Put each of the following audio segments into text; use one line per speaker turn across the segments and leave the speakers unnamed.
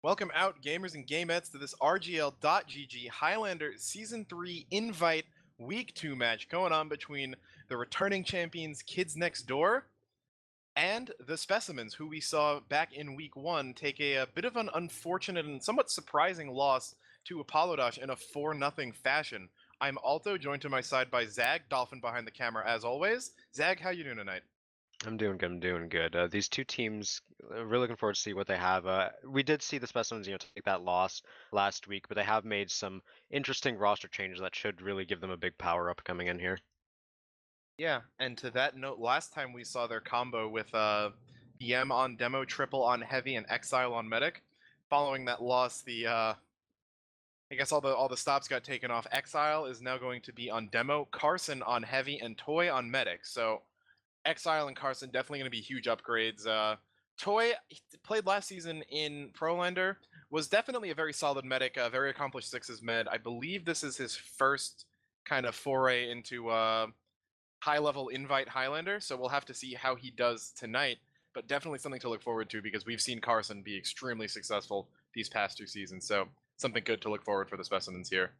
Welcome out, gamers and gamettes, to this RGL.GG Highlander Season 3 Invite Week 2 match going on between the returning champions Kids Next Door and the Specimens, who we saw back in Week 1 take a bit of an unfortunate and somewhat surprising loss to Apollodosh in a 4-0 fashion. I'm also joined to my side by Zag, Dolphin behind the camera as always. Zag, how you doing tonight?
I'm doing good. I'm doing good. These two teams, really looking forward to see what they have. We did see the Specimens, take that loss last week, but they have made some interesting roster changes that should really give them a big power up coming in here.
Yeah, and to that note, last time we saw their combo with BM on demo, triple on heavy, and exile on medic. Following that loss, I guess all the stops got taken off. Exile is now going to be on demo, Carson on heavy, and Toy on medic. So Exile and Carson definitely going to be huge upgrades. Toy played last season in Prolander, was definitely a very solid medic, a very accomplished sixes med. I believe this is his first kind of foray into high-level invite Highlander, so we'll have to see how he does tonight, but definitely something to look forward to because we've seen Carson be extremely successful these past 2 seasons, so something good to look forward for the Specimens here.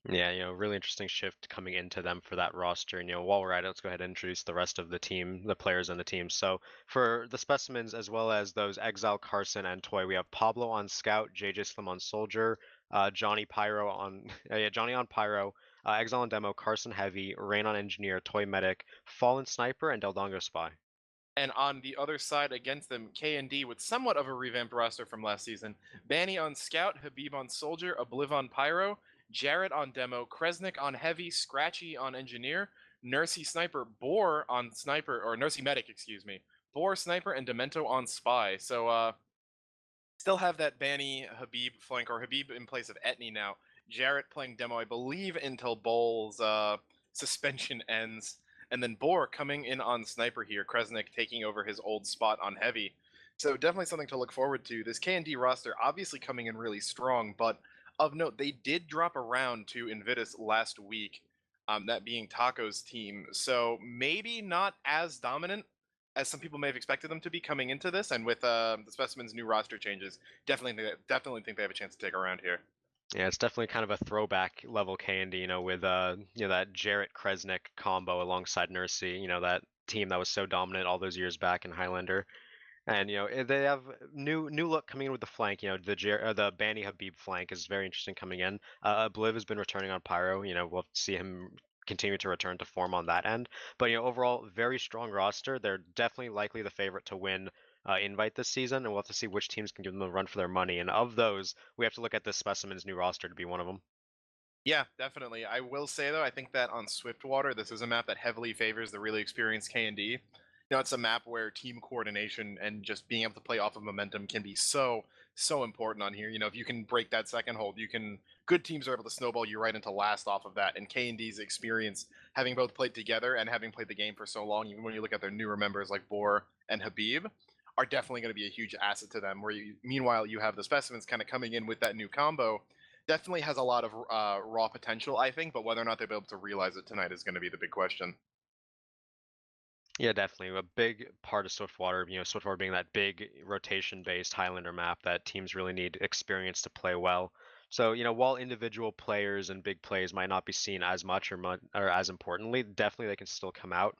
Yeah, really interesting shift coming into them for that roster. And while we're at it, let's go ahead and introduce the rest of the team, the players on the team. So for the Specimens, as well as those Exile, Carson, and Toy, we have Pablo on Scout, JJ Slim on Soldier, Johnny Pyro on Johnny on Pyro, Exile on Demo, Carson Heavy, Rain on Engineer, Toy Medic, Fallen Sniper, and Deldango Spy.
And on the other side against them, KND with somewhat of a revamped roster from last season. Banny on Scout, Habib on Soldier, Obliv on Pyro, Jarrett on Demo, Kresnik on Heavy, Scratchy on Engineer, Nursey Sniper, Boar on Sniper, or Nursey Medic, excuse me, Boar Sniper, and Demento on Spy. So, still have that Banny Habib flank, or Habib in place of Etney now. Jarrett playing Demo, I believe, until Bowles' suspension ends. And then Boar coming in on Sniper here, Kresnik taking over his old spot on Heavy. So definitely something to look forward to. This KND roster obviously coming in really strong, but of note, they did drop around to Invitus last week, that being Taco's team. So maybe not as dominant as some people may have expected them to be coming into this, and with the Specimen's new roster changes, definitely think they have a chance to take around here.
Yeah, it's definitely kind of a throwback level KND, with that Jarrett Kresnik combo alongside Nursey, that team that was so dominant all those years back in Highlander. And they have new look coming in with the flank. The Banny Habib flank is very interesting coming in. Bliv has been returning on Pyro. We'll see him continue to return to form on that end. But overall, very strong roster. They're definitely likely the favorite to win invite this season, and we'll have to see which teams can give them a run for their money. And of those, we have to look at the Specimen's new roster to be one of them.
Yeah, definitely. I will say though, I think that on Swiftwater, this is a map that heavily favors the really experienced KND. It's a map where team coordination and just being able to play off of momentum can be so important on here. If you can break that second hold, good teams are able to snowball you right into last off of that. And KND's experience, having both played together and having played the game for so long, even when you look at their newer members like Boar and Habib, are definitely going to be a huge asset to them. Meanwhile, you have the Specimens kind of coming in with that new combo. Definitely has a lot of raw potential, I think, but whether or not they'll be able to realize it tonight is going to be the big question.
Yeah, definitely. A big part of Swiftwater, Swiftwater being that big rotation-based Highlander map that teams really need experience to play well. So, while individual players and big plays might not be seen as much or as importantly, definitely they can still come out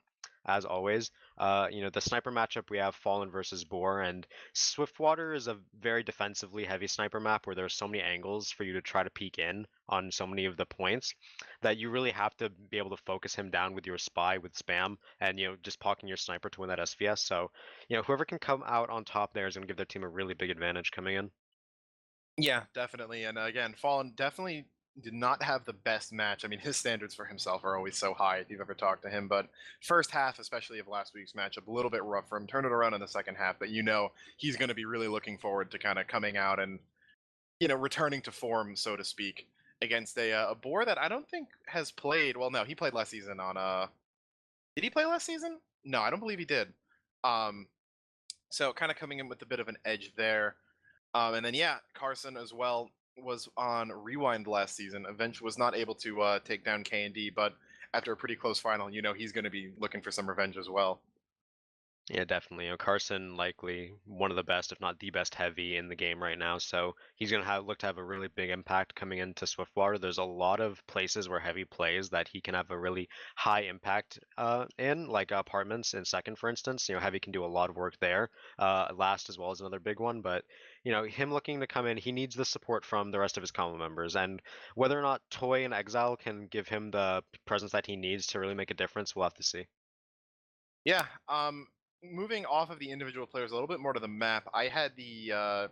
as always. The sniper matchup we have Fallen versus Boar, and Swiftwater is a very defensively heavy sniper map where there are so many angles for you to try to peek in on so many of the points that you really have to be able to focus him down with your spy with spam and just pocketing your sniper to win that SVS. So whoever can come out on top there is going to give their team a really big advantage coming in.
Yeah, definitely. And again, Fallen definitely did not have the best match. I mean, his standards for himself are always so high if you've ever talked to him. But first half, especially of last week's matchup, a little bit rough for him. Turned it around in the second half, but he's going to be really looking forward to kind of coming out and returning to form, so to speak, against a Boar that I don't think has played. Well, no, he played last season on Did he play last season? No, I don't believe he did. Um, so kind of coming in with a bit of an edge there. And then yeah, Carson as well was on Rewind last season. Eventually was not able to take down KND, but after a pretty close final, he's going to be looking for some revenge as well.
Yeah, definitely. Carson likely one of the best, if not the best heavy in the game right now. So he's gonna look to have a really big impact coming into Swiftwater. There's a lot of places where heavy plays that he can have a really high impact in, like apartments in second, for instance. Heavy can do a lot of work there. Last as well as another big one, but him looking to come in, he needs the support from the rest of his combo members, and whether or not Toy and Exile can give him the presence that he needs to really make a difference, we'll have to see.
Yeah. Moving off of the individual players a little bit more to the map, I had the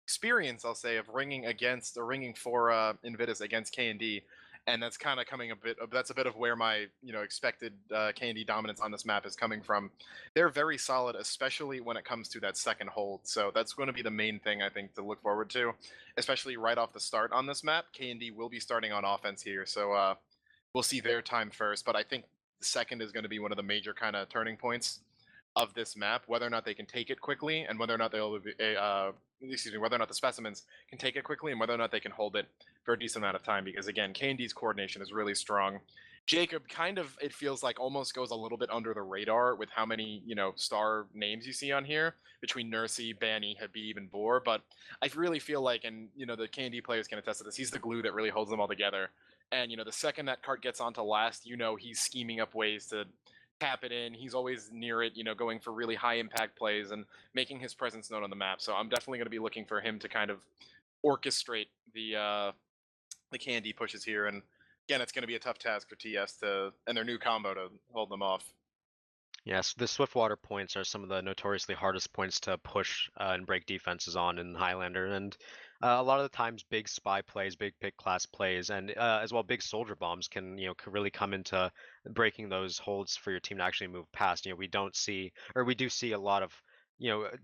experience, I'll say, of ringing against or ringing for Invitus against KND, and that's kind of coming a bit. That's a bit of where my expected KND dominance on this map is coming from. They're very solid, especially when it comes to that second hold. So that's going to be the main thing I think to look forward to, especially right off the start on this map. KND will be starting on offense here, so we'll see their time first. But I think the second is going to be one of the major kind of turning points of this map, whether or not they can take it quickly, and whether or not they'll whether or not the specimens can take it quickly, and whether or not they can hold it for a decent amount of time. Because again, KND's coordination is really strong. Jacob kind of, it feels like, almost goes a little bit under the radar with how many star names you see on here between Nursey, Banny, Habib, and Boar. But I really feel like, and the KND players can attest to this, he's the glue that really holds them all together. And the second that cart gets onto last, he's scheming up ways to tap it in. He's always near it, going for really high impact plays and making his presence known on the map. So I'm definitely going to be looking for him to kind of orchestrate the KND pushes here. And again, it's going to be a tough task for TS to and their new combo to hold them off.
Yes, the Swiftwater points are some of the notoriously hardest points to push and break defenses on in Highlander, and a lot of the times big spy plays, big pick class plays, and as well big soldier bombs can can really come into breaking those holds for your team to actually move past. We don't see, or we do see a lot of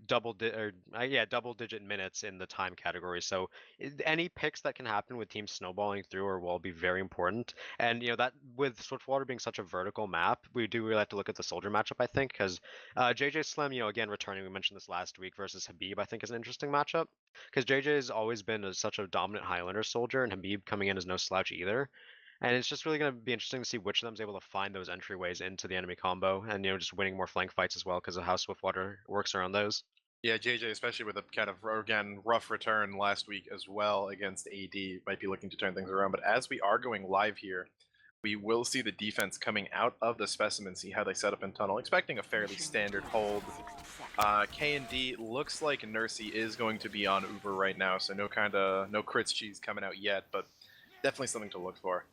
double digit minutes in the time category. So any picks that can happen with teams snowballing through or will be very important. And that with Swiftwater being such a vertical map, we do really have to look at the soldier matchup, I think, because JJ Slim, again returning, we mentioned this last week versus Habib, I think is an interesting matchup because JJ has always been such a dominant Highlander soldier, and Habib coming in is no slouch either. And it's just really going to be interesting to see which of them is able to find those entryways into the enemy combo, and just winning more flank fights as well because of how Swiftwater works around those.
Yeah, JJ, especially with a kind of, again, rough return last week as well against AD, might be looking to turn things around. But as we are going live here, we will see the defense coming out of the specimen, see how they set up in tunnel, expecting a fairly standard hold. KND looks like Nursey is going to be on Uber right now, so no crits cheese coming out yet, but definitely something to look for.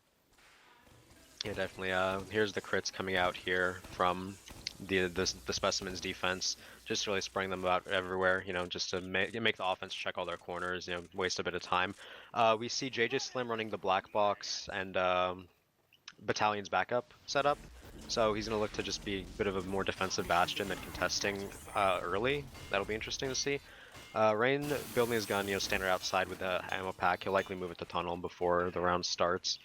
Yeah, definitely. Here's the crits coming out here from the specimen's defense, just really spraying them about everywhere, just to make the offense check all their corners, waste a bit of time. We see JJ Slim running the black box and Battalion's backup setup, so he's going to look to just be a bit of a more defensive bastion than contesting early. That'll be interesting to see. Rain building his gun, standard outside with the ammo pack. He'll likely move it to tunnel before the round starts.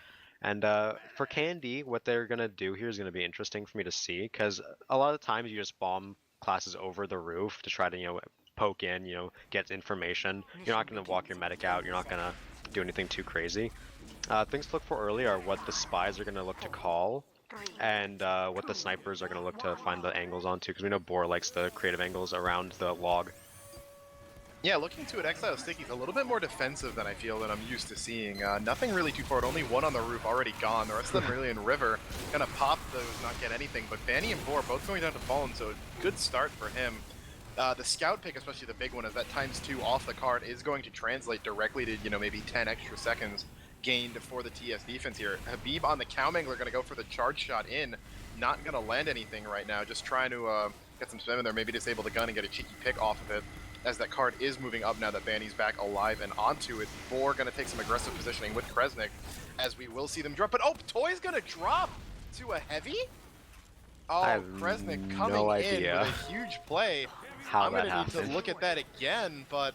And for KND, what they're going to do here is going to be interesting for me to see, because a lot of the times you just bomb classes over the roof to try to, poke in, get information. You're not going to walk your medic out. You're not going to do anything too crazy. Things to look for early are what the spies are going to look to call, and what the snipers are going to look to find the angles onto, because we know Boar likes the creative angles around the log.
Yeah, looking to it, Exile Sticky's a little bit more defensive than I feel that I'm used to seeing. Nothing really too forward, only one on the roof already gone. The rest of them really in river. Gonna pop those, not get anything, but Banny and Boar both going down to Fallen, so good start for him. The scout pick, especially the big one, is that ×2 off the cart is going to translate directly to, maybe 10 extra seconds gained for the TS defense here. Habib on the cow mangler gonna go for the charge shot in. Not gonna land anything right now, just trying to get some spam in there, maybe disable the gun and get a cheeky pick off of it, as that card is moving up now that Banny's back alive and onto it. Boar gonna take some aggressive positioning with Kresnik, as we will see them drop. But Toy's gonna drop to a heavy? Oh, Kresnik coming in with a huge play. I'm gonna need to look at that again, but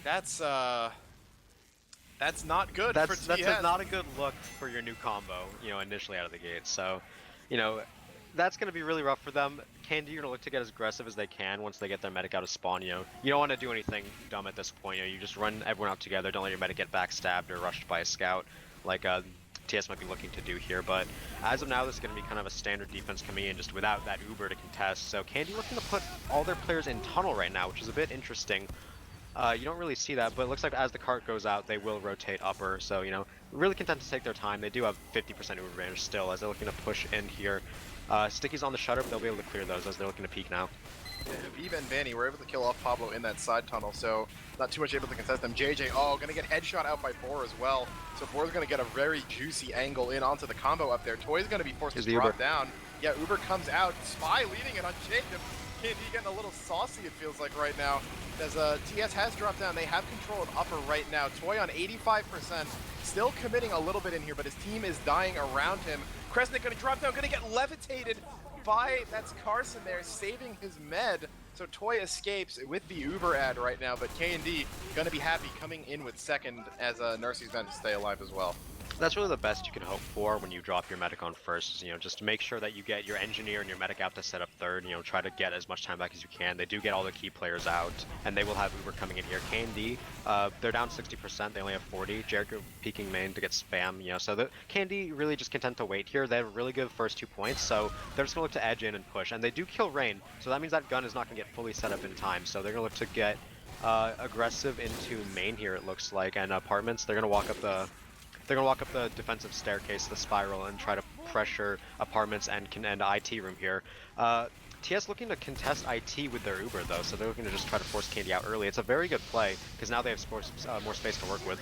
that's not good for TS.
That's not a good look for your new combo, initially out of the gate. So, that's going to be really rough for them. KND are going to look to get as aggressive as they can once they get their medic out of spawn. You don't want to do anything dumb at this point. You just run everyone out together. Don't let your medic get backstabbed or rushed by a scout, like TS might be looking to do here, but as of now, this is going to be kind of a standard defense coming in just without that Uber to contest. So KND looking to put all their players in tunnel right now, which is a bit interesting. You don't really see that, but it looks like as the cart goes out, they will rotate upper. So, you know, really content to take their time. They do have 50% Uber advantage still as they're looking to push in here. Sticky's on the shutter, but they'll be able to clear those as they're looking to peek now.
Yeah, Viva and Vanny were able to kill off Pablo in that side tunnel, so not too much able to contest them. JJ, gonna get headshot out by Boar as well. So Boar's gonna get a very juicy angle in onto the combo up there. Toy's gonna be forced to drop down. Yeah, Uber comes out. Spy leading it on Jacob. KND getting a little saucy, it feels like right now. As TS has dropped down, they have control of upper right now. Toy on 85%, still committing a little bit in here, but his team is dying around him. Kresnik gonna drop down, gonna get levitated by, that's Carson there, saving his med. So Toy escapes with the Uber ad right now, but KND gonna be happy coming in with second as Nurse's going to stay alive as well.
That's really the best you can hope for when you drop your medic on first, is, you know, just to make sure that you get your engineer and your medic out to set up third, you know, try to get as much time back as you can. They do get all their key players out, and they will have Uber coming in here. KND, they're down 60%, they only have 40. Jericho peeking main to get spam, you know, so the KND really just content to wait here. They have really good first 2 points, so they're just gonna look to edge in and push, and they do kill Rain, so that means that gun is not gonna get fully set up in time, so they're gonna look to get aggressive into main here, it looks like, and apartments. They're gonna walk up the defensive staircase, the spiral, and try to pressure apartments and IT room here. TS looking to contest IT with their Uber though, so they're looking to just try to force KND out early. It's a very good play because now they have more space to work with.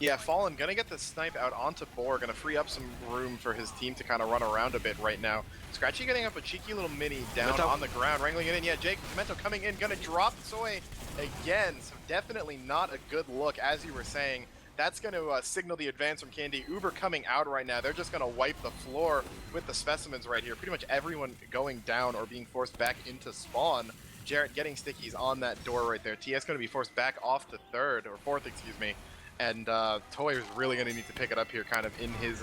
Yeah, Fallen gonna get the snipe out onto Boar, gonna free up some room for his team to kind of run around a bit right now. Scratchy getting up a cheeky little mini down on the ground, wrangling it in. Yeah, Jake Demento coming in, gonna drop Soy again, so definitely not a good look, as you were saying. That's going to signal the advance from KND. Uber coming out right now. They're just going to wipe the floor with the Specimens right here. Pretty much everyone going down or being forced back into spawn. Jarrett getting stickies on that door right there. TS going to be forced back off to third, or fourth, excuse me. And Toy is really going to need to pick it up here kind of in his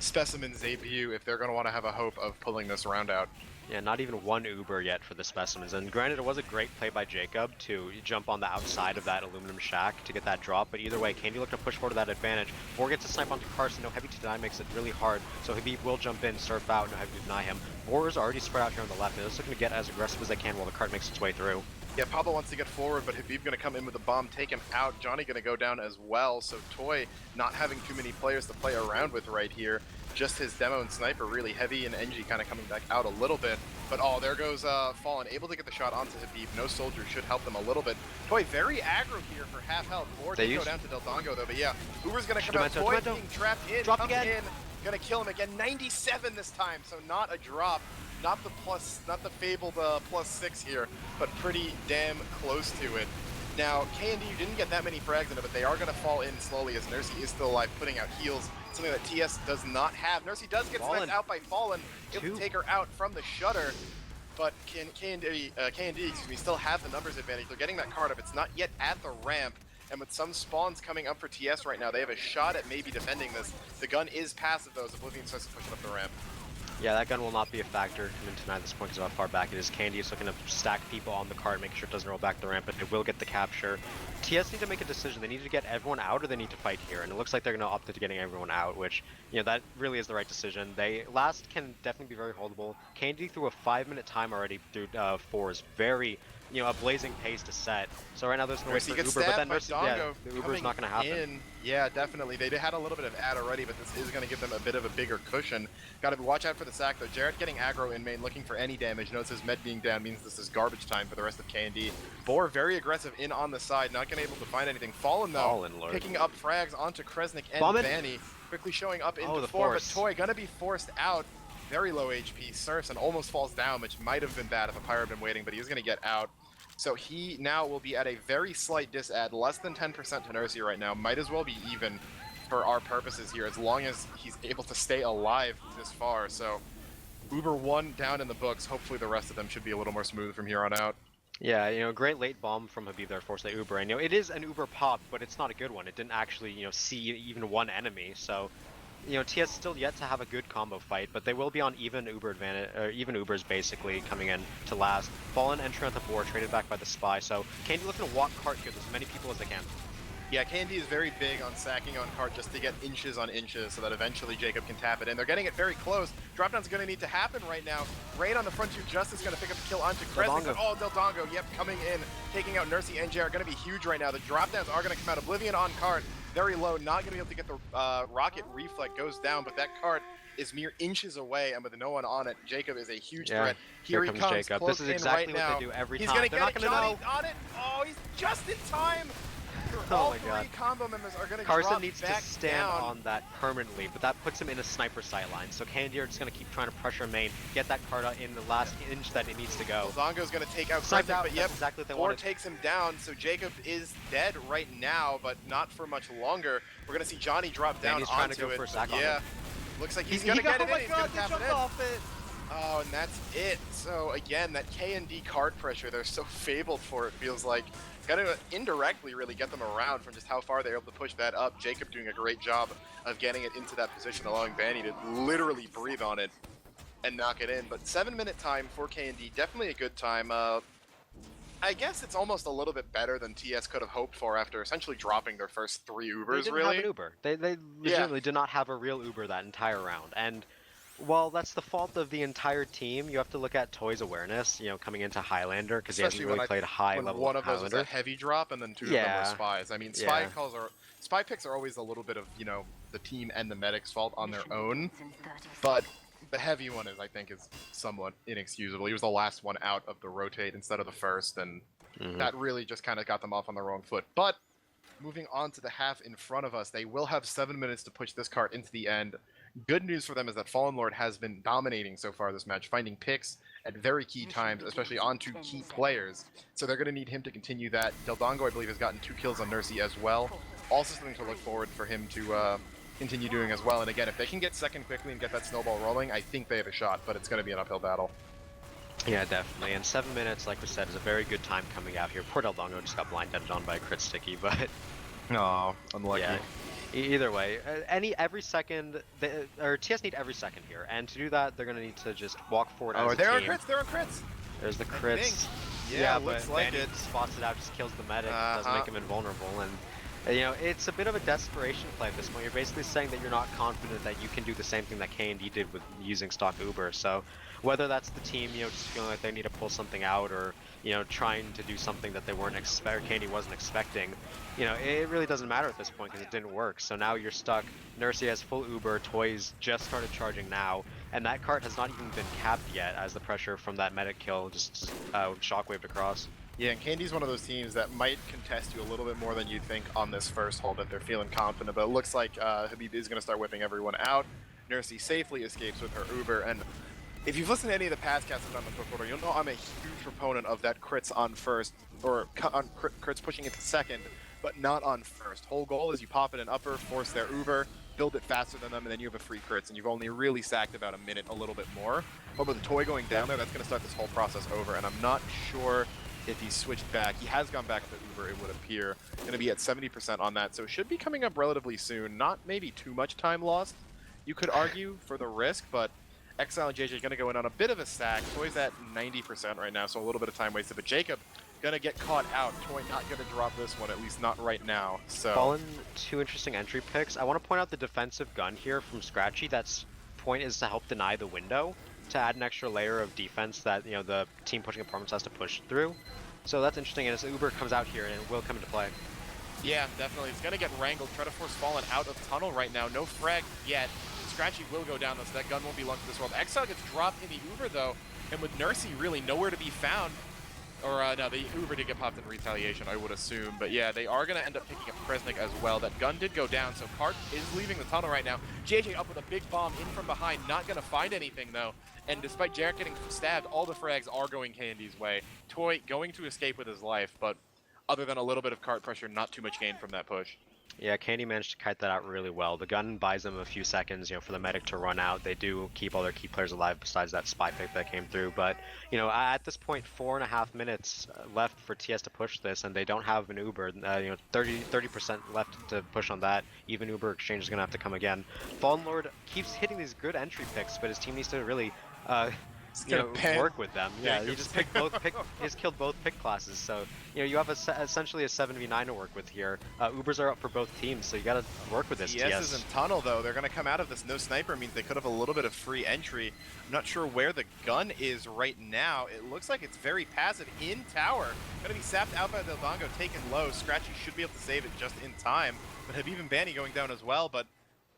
Specimens debut if they're going to want to have a hope of pulling this round out.
Yeah, not even one Uber yet for the Specimens. And granted, it was a great play by Jacob to jump on the outside of that aluminum shack to get that drop, but either way, KND looking to push forward to that advantage. Boar gets a snipe onto Carson, no heavy to deny makes it really hard, so Habib will jump in, surf out, no heavy to deny him. Boar is already spread out here on the left, and they're just looking to get as aggressive as they can while the cart makes its way through.
Yeah, Pablo wants to get forward, but Habib going to come in with a bomb, take him out. Johnny going to go down as well, so Toy not having too many players to play around with right here. Just his demo and sniper really heavy, and NG kind of coming back out a little bit. But there goes Fallen, able to get the shot onto Habib. No soldier should help them a little bit. Toy very aggro here for half health. Boar did go down to Del Dongo though, but yeah, Uber's going to come out. Toy being trapped in, comes in, going to kill him again. 97 this time, so not a drop. Not the fabled +6 here, but pretty damn close to it. Now, KND didn't get that many frags in it, but they are going to fall in slowly as Nursey is still alive, putting out heals, something that TS does not have. Nursey does get sniped out by Fallen, able to take her out from the shutter, but KND still have the numbers advantage. They're getting that card up. It's not yet at the ramp, and with some spawns coming up for TS right now, they have a shot at maybe defending this. The gun is passive, though, as Oblivion starts to push it up the ramp.
Yeah, that gun will not be a factor coming tonight at this point because of how far back it is. KND is looking to stack people on the cart, making sure it doesn't roll back the ramp, but it will get the capture. TS need to make a decision. They need to get everyone out or they need to fight here, and it looks like they're going to opt into getting everyone out, which, you know, that really is the right decision. Last can definitely be very holdable. KND through a 5-minute time already through 4 is very, you know, a blazing pace to set. So right now there's no way for Uber, but then the Uber's not going to happen.
Yeah, definitely. They had a little bit of ad already, but this is going to give them a bit of a bigger cushion. Got to watch out for the sack, though. Jarrett getting aggro in main, looking for any damage. Notice his med being down means this is garbage time for the rest of KND. Boar very aggressive in on the side, not getting able to find anything. Fallen, though, picking up frags onto Kresnik and Vanny. Quickly showing up into 4, but Toy going to be forced out. Very low HP. Surfs and almost falls down, which might have been bad if a Pyro had been waiting, but he's going to get out. So he now will be at a very slight disad, less than 10% to Nursey right now. Might as well be even for our purposes here, as long as he's able to stay alive this far. So Uber 1 down in the books. Hopefully the rest of them should be a little more smooth from here on out.
Yeah, you know, great late bomb from Habib there, forced the Uber. And, you know, it is an Uber pop, but it's not a good one. It didn't actually, you know, see even one enemy. So, you know, TS still yet to have a good combo fight, but they will be on even Uber advantage, or even Ubers basically coming in to last. Fallen entry on the board, traded back by the spy. So KND looking to walk cart here with as many people as they can.
Yeah, KND is very big on sacking on cart just to get inches on inches so that eventually Jacob can tap it in. They're getting it very close. Dropdown's going to need to happen right now. Rain on the front two. Justice going to pick up the kill onto Kresnik. Oh, Del Dongo, yep, coming in, taking out Nursey and JR. Going to be huge right now. The dropdowns are going to come out. Oblivion on cart, very low. Not going to be able to get the rocket reflect. Goes down, but that cart is mere inches away, and with no one on it, Jacob is a huge threat. Here he comes,
Jacob. This is exactly what they do every time.
He's going to
get
Johnny on it. Oh, he's just in time. All three combo members are going to
Carson
drop
needs
back
to stand
down.
on that permanently, but that puts him in a sniper sight line. So KND are just going to keep trying to pressure main, get that card out in the last inch that it needs to go.
Zongo's going to take out
Kresnik,
but yep,
exactly what they
Four
wanted.
takes him down, so Jacob is dead right now, but not for much longer. We're going to see Johnny drop down
he's
onto
trying to go
it.
for a sack on
Yeah,
him.
looks like he's going to get it in. He's going to tap it in.
Off it.
Oh, and that's it. So again, that KND card pressure, they're so fabled for, it feels like. Got to indirectly really get them around from just how far they're able to push that up. Jacob doing a great job of getting it into that position, allowing Banny to literally breathe on it and knock it in. But 7-minute time for KND, definitely a good time. I guess it's almost a little bit better than TS could have hoped for after essentially dropping their first 3 Ubers,
They didn't
really.
have an Uber. They legitimately did not have a real Uber that entire round. And while that's the fault of the entire team, you have to look at Toy's awareness, coming into Highlander, because he hasn't really played high level
one of those
Highlander.
was a heavy drop, and then 2 of them were spies. I mean, spy picks are always a little bit of, the team and the medic's fault on their own, but the heavy one is somewhat inexcusable. He was the last one out of the rotate instead of the first, and that really just kind of got them off on the wrong foot. But moving on to the half in front of us, they will have 7 minutes to push this cart into the end. Good news for them is that Fallen Lord has been dominating so far this match, finding picks at very key times, especially onto key players. So they're going to need him to continue that. Del Dongo, I believe, has gotten 2 kills on Nursey as well. Also something to look forward for him to continue doing as well. And again, if they can get second quickly and get that snowball rolling, I think they have a shot, but it's going to be an uphill battle.
Yeah, definitely. And 7 minutes, like we said, is a very good time coming out here. Poor Del Dongo just got blinded on by a crit sticky, but...
Oh, unlucky.
Yeah. Either way, every second, TS need every second here, and to do that, they're gonna need to just walk forward as a team.
There are crits, there are crits!
There's the crits.
Yeah,
but
like
Banny spots it out, just kills the medic, doesn't make him invulnerable, and it's a bit of a desperation play at this point. You're basically saying that you're not confident that you can do the same thing that KND did with using stock Uber, so whether that's the team, just feeling like they need to pull something out, or trying to do something that they weren't KND wasn't expecting, it really doesn't matter at this point because it didn't work. So now you're stuck. Nursey has full Uber, Toys just started charging now, and that cart has not even been capped yet as the pressure from that medic kill just shockwaved across.
Yeah, and KND's one of those teams that might contest you a little bit more than you think on this first hold, that they're feeling confident, but it looks like Habib is going to start whipping everyone out. Nursey safely escapes with her Uber, and if you've listened to any of the past casts I've done on Swiftwater, you'll know I'm a huge proponent of that crits on first, or on crits pushing into second, but not on first. Whole goal is you pop in an upper, force their Uber, build it faster than them, and then you have a free crits, and you've only really sacked about a minute, a little bit more. But with the Toy going down there, that's going to start this whole process over, and I'm not sure if he's switched back. He has gone back to Uber, it would appear. Going to be at 70% on that, so it should be coming up relatively soon. Not maybe too much time lost, you could argue, for the risk, but Exile and JJ are going to go in on a bit of a sack. Toy's at 90% right now, so a little bit of time wasted. But Jacob going to get caught out. Toy not going to drop this one, at least not right now. So
Fallen, 2 interesting entry picks. I want to point out the defensive gun here from Scratchy. That's point is to help deny the window, to add an extra layer of defense that the team pushing apartments has to push through. So that's interesting, and as Uber comes out here, and it will come into play.
Yeah, definitely. It's going to get wrangled. Try to force Fallen out of tunnel right now. No frag yet. Scratchy will go down, though, so that gun won't be long for this world. Exile gets dropped in the Uber, though, and with Nursey really nowhere to be found. Or, no, the Uber did get popped in retaliation, I would assume. But, yeah, they are going to end up picking up Kresnik as well. That gun did go down, so Cart is leaving the tunnel right now. JJ up with a big bomb in from behind. Not going to find anything, though. And despite Jarrett getting stabbed, all the frags are going KND's way. Toy going to escape with his life, but other than a little bit of cart pressure, not too much gain from that push.
Yeah, KND managed to kite that out really well. The gun buys them a few seconds, for the medic to run out. They do keep all their key players alive besides that spy pick that came through. But, at this point, 4.5 minutes left for TS to push this, and they don't have an Uber. 30% left to push on that. Even Uber exchange is going to have to come again. Fallen Lord keeps hitting these good entry picks, but his team needs to really
He's
you
gonna
know,
ban
work with them. Yeah, he just
Jacobs.
he's killed both pick classes. So you have essentially a 7v9 to work with here. Ubers are up for both teams, so you got to work with this
TS is in
TS.
tunnel though. They're gonna come out of this. No sniper means they could have a little bit of free entry. I'm not sure where the gun is right now. It looks like it's very passive in tower. Gonna be sapped out by Dildongo, taken low. Scratchy should be able to save it just in time. But Habib and Banny going down as well. But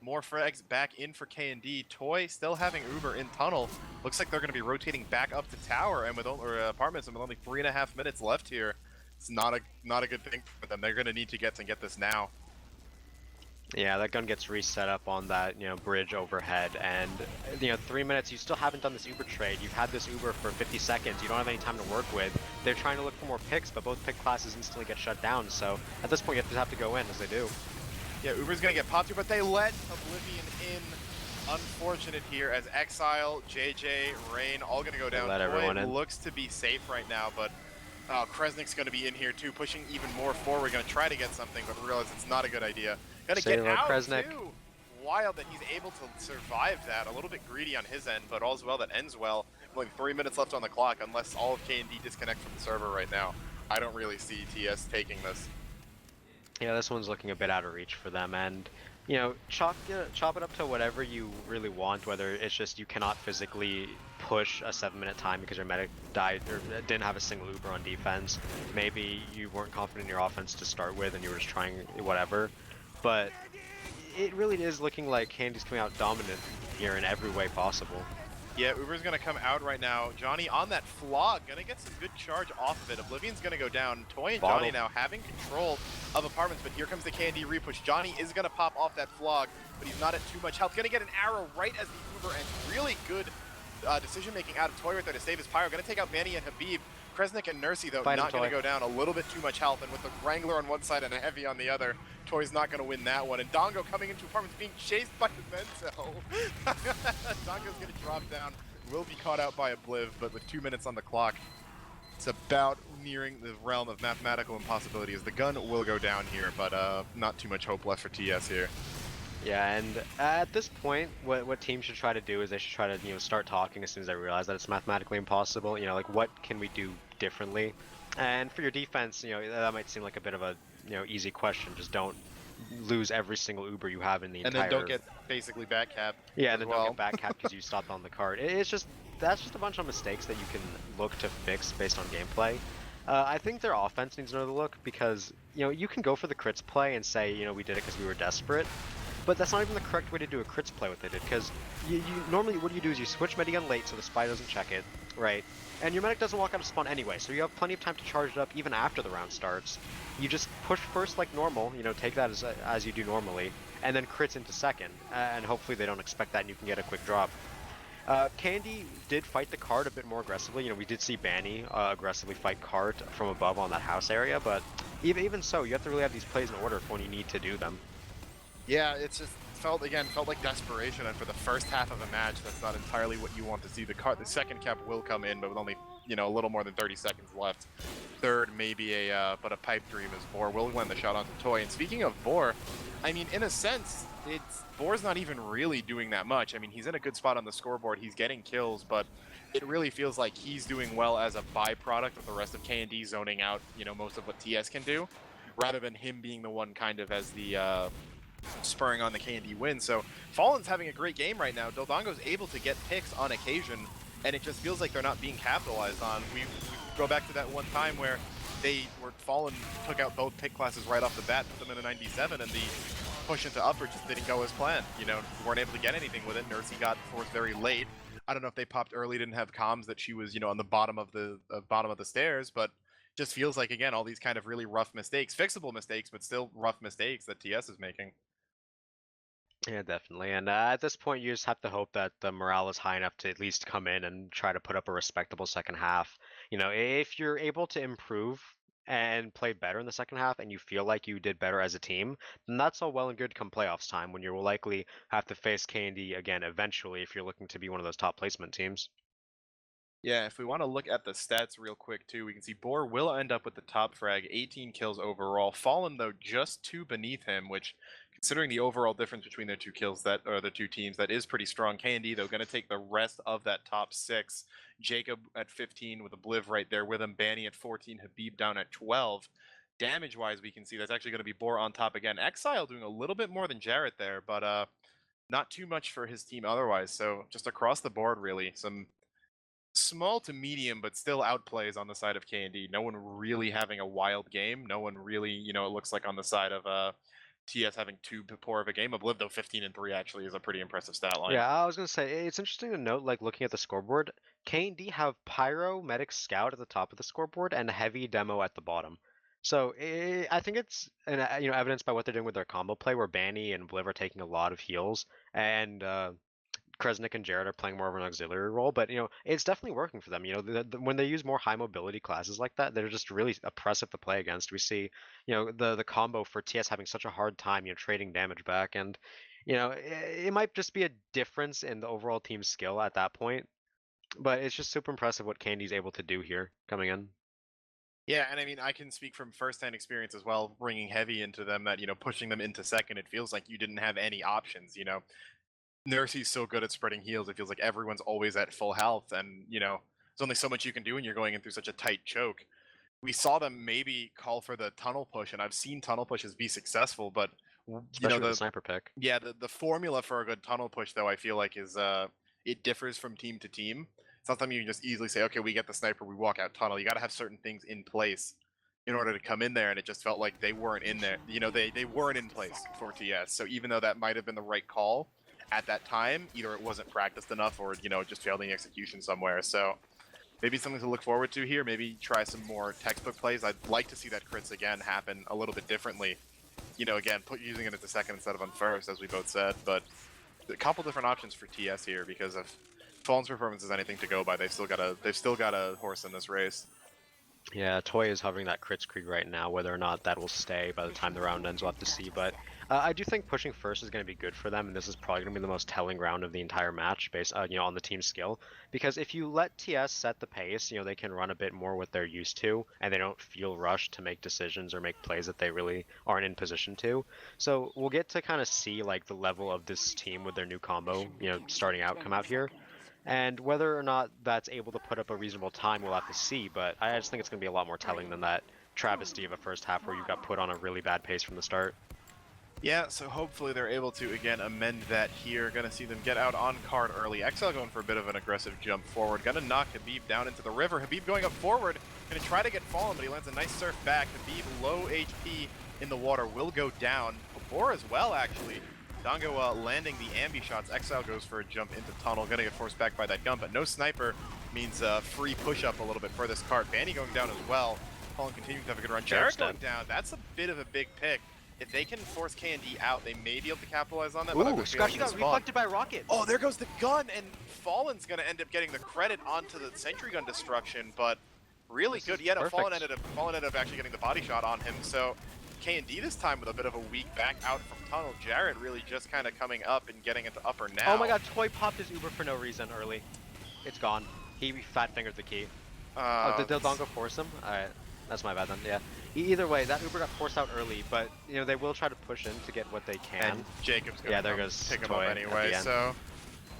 more frags back in for KND. Toy still having Uber in tunnel. Looks like they're gonna be rotating back up to tower and with apartments and with only 3.5 minutes left here. It's not a good thing for them. They're gonna need to get this now.
Yeah, that gun gets reset up on that, bridge overhead, and 3 minutes. You still haven't done this Uber trade. You've had this Uber for 50 seconds. You don't have any time to work with. They're trying to look for more picks, but both pick classes instantly get shut down. So at this point, you have to go in, as they do.
Yeah, Uber's gonna get popped here, but they let Oblivion in. Unfortunate here as Exile, JJ, Rain, all gonna go down.
Let everyone in.
Looks to be safe right now, but Kresnik's gonna be in here too, pushing even more forward. Gonna try to get something, but realize it's not a good idea. Gonna get out
Kresnik.
too. Wild that he's able to survive that. A little bit greedy on his end, but all's well that ends well. Only 3 minutes left on the clock, unless all of KND disconnect from the server right now. I don't really see TS taking this.
Yeah, this one's looking a bit out of reach for them, and chop it up to whatever you really want. Whether it's just you cannot physically push a 7-minute time because your medic died or didn't have a single Uber on defense. Maybe you weren't confident in your offense to start with, and you were just trying whatever. But it really is looking like Candy's coming out dominant here in every way possible.
Yeah, Uber's gonna come out right now. Johnny on that flog, gonna get some good charge off of it. Oblivion's gonna go down. Toy and Johnny now having control of apartments, but here comes the KND repush. Johnny is gonna pop off that flog, but he's not at too much health. Gonna get an arrow right as the Uber ends. Really good decision making out of Toy right there to save his pyro. Gonna take out Manny and Habib. Kresnik and Nursey, though, not going to go down. A little bit too much health, and with the Wrangler on one side and a Heavy on the other, Toy's not going to win that one. And Dongo coming into apartments being chased by the Menzo. Dongo's going to drop down, will be caught out by Obliv, but with 2 minutes on the clock, it's about nearing the realm of mathematical impossibility as the gun will go down here, but not too much hope left for TS here.
Yeah, and at this point, what teams should try to do is they should try to start talking as soon as they realize that it's mathematically impossible. Like what can we do differently? And for your defense, that might seem like a bit of a easy question. Just don't lose every single Uber you have in the entire.
And then don't get basically back cap.
Yeah, and then don't get back cap because you stopped on the card. That's just a bunch of mistakes that you can look to fix based on gameplay. I think their offense needs another look because you can go for the crits play and say we did it because we were desperate. But that's not even the correct way to do a crits play what they did, because you normally what you do is you switch medigun late so the spy doesn't check it, right? And your medic doesn't walk out of spawn anyway, so you have plenty of time to charge it up even after the round starts. You just push first like normal, take that as you do normally, and then crits into second, and hopefully they don't expect that and you can get a quick drop. Candy did fight the card a bit more aggressively. We did see Banny aggressively fight card from above on that house area, but even so, you have to really have these plays in order for when you need to do them.
Yeah, it's just felt like desperation, and for the first half of a match, that's not entirely what you want to see. The second cap will come in, but with only a little more than 30 seconds left. Third, maybe but a pipe dream as Vor will win the shot onto Toy. And speaking of Vor, I mean, in a sense, Vor's not even really doing that much. I mean, he's in a good spot on the scoreboard. He's getting kills, but it really feels like he's doing well as a byproduct of the rest of KND zoning out, most of what TS can do, rather than him being the one kind of as the spurring on the KND win. So Fallen's having a great game right now. Dildongo's able to get picks on occasion, and it just feels like they're not being capitalized on. We go back to that one time where Fallen took out both pick classes right off the bat, put them in a 97, and the push into upper just didn't go as planned. Weren't able to get anything with it. Nursey got forced very late. I don't know if they popped early, didn't have comms that she was, on the bottom of the stairs, but just feels like, again, all these kind of really rough mistakes, fixable mistakes, but still rough mistakes that TS is making.
Yeah, definitely. And at this point, you just have to hope that the morale is high enough to at least come in and try to put up a respectable second half. If you're able to improve and play better in the second half and you feel like you did better as a team, then that's all well and good come playoffs time when you will likely have to face KND again eventually if you're looking to be one of those top placement teams.
Yeah, if we want to look at the stats real quick too, we can see Boar will end up with the top frag, 18 kills overall. Fallen, though, just 2 beneath him, which considering the overall difference between their two kills the two teams, that is pretty strong. KND though going to take the rest of that top 6. Jacob at 15 with a Bliv right there with him. Banny at 14. Habib down at 12. Damage wise, we can see that's actually going to be Boar on top again. Exile doing a little bit more than Jarrett there, but not too much for his team otherwise. So just across the board, really, some small to medium, but still outplays on the side of KND. No one really having a wild game. No one really, it looks like on the side of TS having too poor of a game. Obliv though 15-3 actually is a pretty impressive stat line.
Yeah, I was gonna say it's interesting to note, like looking at the scoreboard, KND have Pyro, Medic, Scout at the top of the scoreboard and Heavy Demo at the bottom. So I think it's evidenced by what they're doing with their combo play, where Banny and Bliv are taking a lot of heals, and Kresnik and Jared are playing more of an auxiliary role, but it's definitely working for them. When they use more high mobility classes like that, they're just really oppressive to play against. We see, the combo for TS having such a hard time, trading damage back, and it might just be a difference in the overall team skill at that point, but it's just super impressive what Candy's able to do here coming in.
Yeah, and I mean, I can speak from firsthand experience as well, bringing Heavy into them, that, pushing them into second, it feels like you didn't have any options, Nurse's so good at spreading heals, it feels like everyone's always at full health, and, there's only so much you can do when you're going in through such a tight choke. We saw them maybe call for the tunnel push, and I've seen tunnel pushes be successful, but,
Especially with the sniper pick.
Yeah, the formula for a good tunnel push, though, I feel like is, it differs from team to team. It's not something you can just easily say, okay, we get the sniper, we walk out tunnel. You got to have certain things in place in order to come in there, and it just felt like they weren't in there. They weren't in place for TS. So even though that might have been the right call at that time, either it wasn't practiced enough or, just failed in the execution somewhere. So maybe something to look forward to here. Maybe try some more textbook plays. I'd like to see that crits again happen a little bit differently. Again, using it as a second instead of on first, as we both said. But a couple different options for TS here, because if Fallen's performance is anything to go by, they've still got a horse in this race.
Yeah, Toy is hovering that crits creed right now. Whether or not that will stay by the time the round ends, we'll have to see. But I do think pushing first is going to be good for them, and this is probably going to be the most telling round of the entire match, based on the team skill. Because if you let TS set the pace, they can run a bit more what they're used to, and they don't feel rushed to make decisions or make plays that they really aren't in position to. So we'll get to kind of see like the level of this team with their new combo, starting out, come out here. And whether or not that's able to put up a reasonable time, we'll have to see. But I just think it's going to be a lot more telling than that travesty of a first half where you got put on a really bad pace from the start.
Yeah, so hopefully they're able to, again, amend that here. Gonna see them get out on card early. Exile going for a bit of an aggressive jump forward. Gonna knock Habib down into the river. Habib going up forward. Gonna try to get Fallen, but he lands a nice surf back. Habib, low HP in the water, will go down. Boar as well, actually. Dango landing the ambi shots. Exile goes for a jump into tunnel. Gonna get forced back by that gun, but no sniper means free push-up a little bit for this cart. Banny going down as well. Fallen continuing to have a good run. Jared going down. That's a bit of a big pick. If they can force KND out, they may be able to capitalize on that.
Ooh, Scratchy got reflected by rocket.
Oh, there goes the gun, and Fallen's gonna end up getting the credit onto the sentry gun destruction, but really good. Yeah, no, Fallen ended up actually getting the body shot on him, so KND this time with a bit of a weak back out from tunnel. Jared really just kind of coming up and getting into upper now.
Oh my god, Toy popped his Uber for no reason early. It's gone. He fat fingered the key. Did Dongo force him? Alright, that's my bad then, yeah. Either way, that Uber got forced out early, but they will try to push in to get what they can.
And Jacob's gonna pick him up anyway, so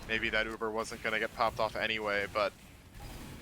maybe that Uber wasn't gonna get popped off anyway, but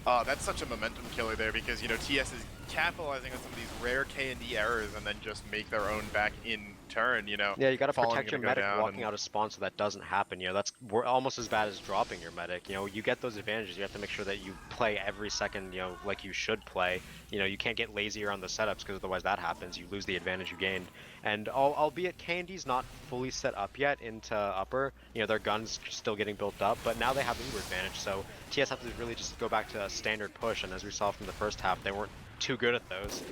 that's such a momentum killer there, because TS is capitalizing on some of these rare KND errors and then just make their own back in turn.
Yeah, you gotta protect your medic walking out of spawn so that doesn't happen. That's almost as bad as dropping your medic. You get those advantages. You have to make sure that you play every second, like you should play. You can't get lazy around the setups, because otherwise that happens. You lose the advantage you gained. And albeit KND's not fully set up yet into upper, their gun's still getting built up, but now they have the Uber advantage. So TS have to really just go back to a standard push, and as we saw from the first half, they weren't too good at those.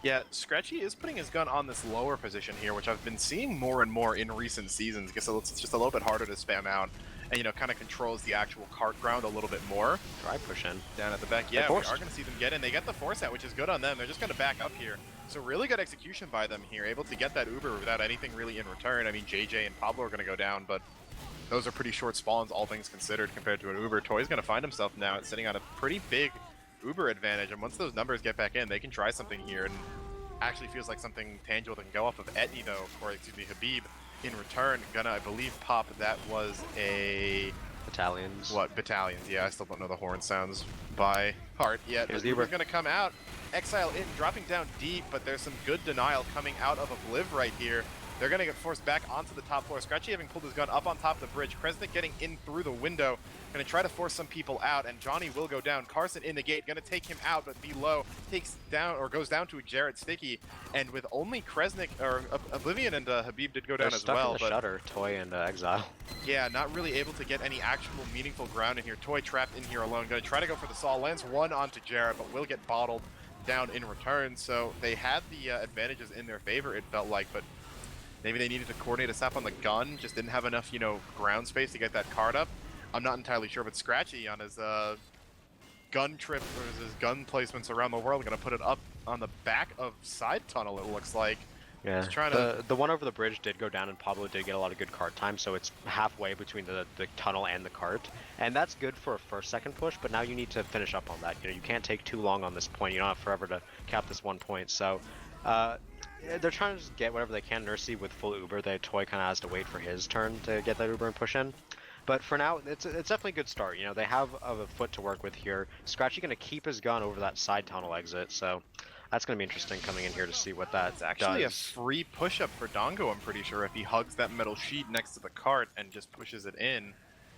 Yeah, Scratchy is putting his gun on this lower position here, which I've been seeing more and more in recent seasons. I guess it's just a little bit harder to spam out, and kind of controls the actual cart ground a little bit more.
Try push in.
Down at the back, yeah, we are going to see them get in. They get the force out, which is good on them. They're just going to back up here. So really good execution by them here, able to get that Uber without anything really in return. I mean, JJ and Pablo are going to go down, but those are pretty short spawns, all things considered, compared to an Uber. Toy's going to find himself now sitting on a pretty big Uber advantage, and once those numbers get back in, they can try something here. And Actually feels like something tangible that can go off of Etney, though, or excuse me, Habib. In return, gonna, I believe, pop. That was a...
Battalions.
What? Battalions. Yeah, I still don't know the horn sounds by heart yet.
Here's
But
the Uber.
Uber's gonna come out. Exile in, dropping down deep, but there's some good denial coming out of Obliv right here. They're gonna get forced back onto the top floor. Scratchy having pulled his gun up on top of the bridge. Kresnik getting in through the window. Gonna try to force some people out, and Johnny will go down. Carson in the gate, gonna take him out, but below takes down, or goes down to a Jarrett Sticky. And with only Kresnik, or Oblivion and Habib did go down
They're
as
stuck
well.
in the
But
shutter, Toy and Exile.
yeah, not really able to get any actual meaningful ground in here. Toy trapped in here alone. Gonna try to go for the saw. Lands one onto Jarrett, but will get bottled down in return. So they had the advantages in their favor, it felt like, but maybe they needed to coordinate a sap on the gun. Just didn't have enough, ground space to get that card up. I'm not entirely sure, but Scratchy on his gun trip, or his gun placements around the world, gonna put it up on the back of side tunnel, it looks like.
Yeah,
He's trying to...
the one over the bridge did go down, and Pablo did get a lot of good cart time, so it's halfway between the tunnel and the cart. And that's good for a first-second push, but now you need to finish up on that. You can't take too long on this point. You don't have forever to cap this 1 point. So they're trying to just get whatever they can. Nursey with full Uber, the Toy kind of has to wait for his turn to get that Uber and push in. But for now, it's definitely a good start. They have a foot to work with here. Scratchy going to keep his gun over that side tunnel exit, so that's going to be interesting coming in here to see what that
It's actually
does.
a free push-up for Dongo, I'm pretty sure, if he hugs that metal sheet next to the cart and just pushes it in.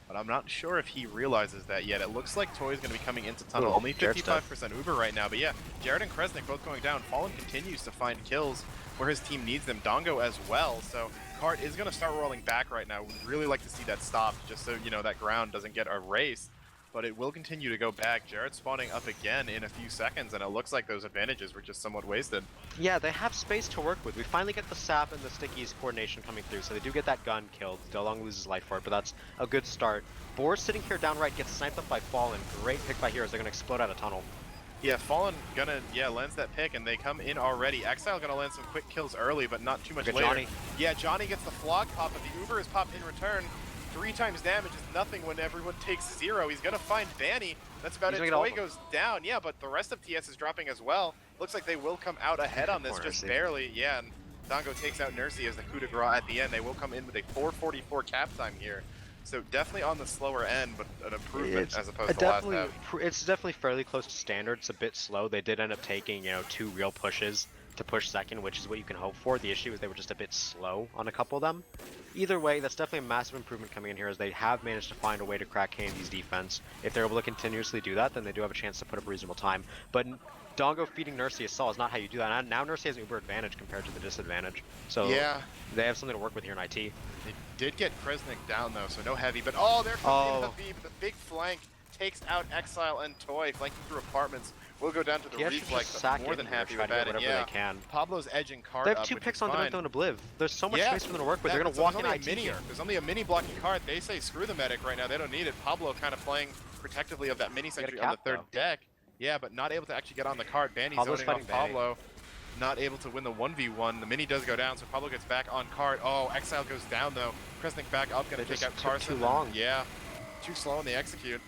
But I'm not sure if he realizes that yet. It looks like Toy's going to be coming into tunnel.
Ooh,
Only
Jared's
55% Uber right now. But yeah, Jared and Kresnik both going down. Fallen continues to find kills where his team needs them. Dongo as well. So cart is going to start rolling back right now. We'd really like to see that stopped just so, that ground doesn't get erased. But it will continue to go back. Jared spawning up again in a few seconds, and it looks like those advantages were just somewhat wasted.
Yeah, they have space to work with. We finally get the sap and the stickies coordination coming through, so they do get that gun killed. DeLong loses life for it, but that's a good start. Boar sitting here down right gets sniped up by Fallen. Great pick by Heroes. They're going to explode out of tunnel.
Yeah, Fallen gonna, lands that pick, and they come in already. Exile gonna land some quick kills early, but not too much later.
Johnny.
Yeah, Johnny gets the flog pop, but the Uber is popped in return. 3 times damage is nothing when everyone takes 0. He's gonna find Banny. That's about it. Toy goes down. Yeah, but the rest of TS is dropping as well. Looks like they will come out ahead on this, just barely. Yeah, and Dongo takes out Nursey as the coup de grace at the end. They will come in with a 4:44 cap time here. So definitely on the slower end, but an improvement as opposed to last half.
It's definitely fairly close to standard. It's a bit slow. They did end up taking, 2 real pushes to push second, which is what you can hope for. The issue is they were just a bit slow on a couple of them. Either way, that's definitely a massive improvement coming in here, as they have managed to find a way to crack KND's defense. If they're able to continuously do that, then they do have a chance to put up reasonable time. But Dongo feeding Nursey a saw is not how you do that. And now Nursey has an Uber advantage compared to the disadvantage. So
yeah,
they have something to work with here in IT.
They did get Kresnik down though, so no heavy. But oh, there comes in Habib. The big flank takes out Exile and Toy, flanking through apartments. We'll go down to the reflex, but more than happy with that.
And yeah, they can.
Pablo's edging card
They have
up,
2
which
picks
is
on
fine.
Demento and Obliv. There's so much space for them to work with. They're going to walk in IT here.
There's only a mini blocking card. They say screw the medic right now. They don't need it. Pablo kind of playing protectively of that mini sentry on the 3rd deck. Yeah, but not able to actually get on the card. Banny's zoning off Pablo. Not able to win the 1v1. The mini does go down, so Pablo gets back on card. Oh, Exile goes down though. Kresnik back up, gonna take out Carson.
Too long.
Yeah, too slow in the execute.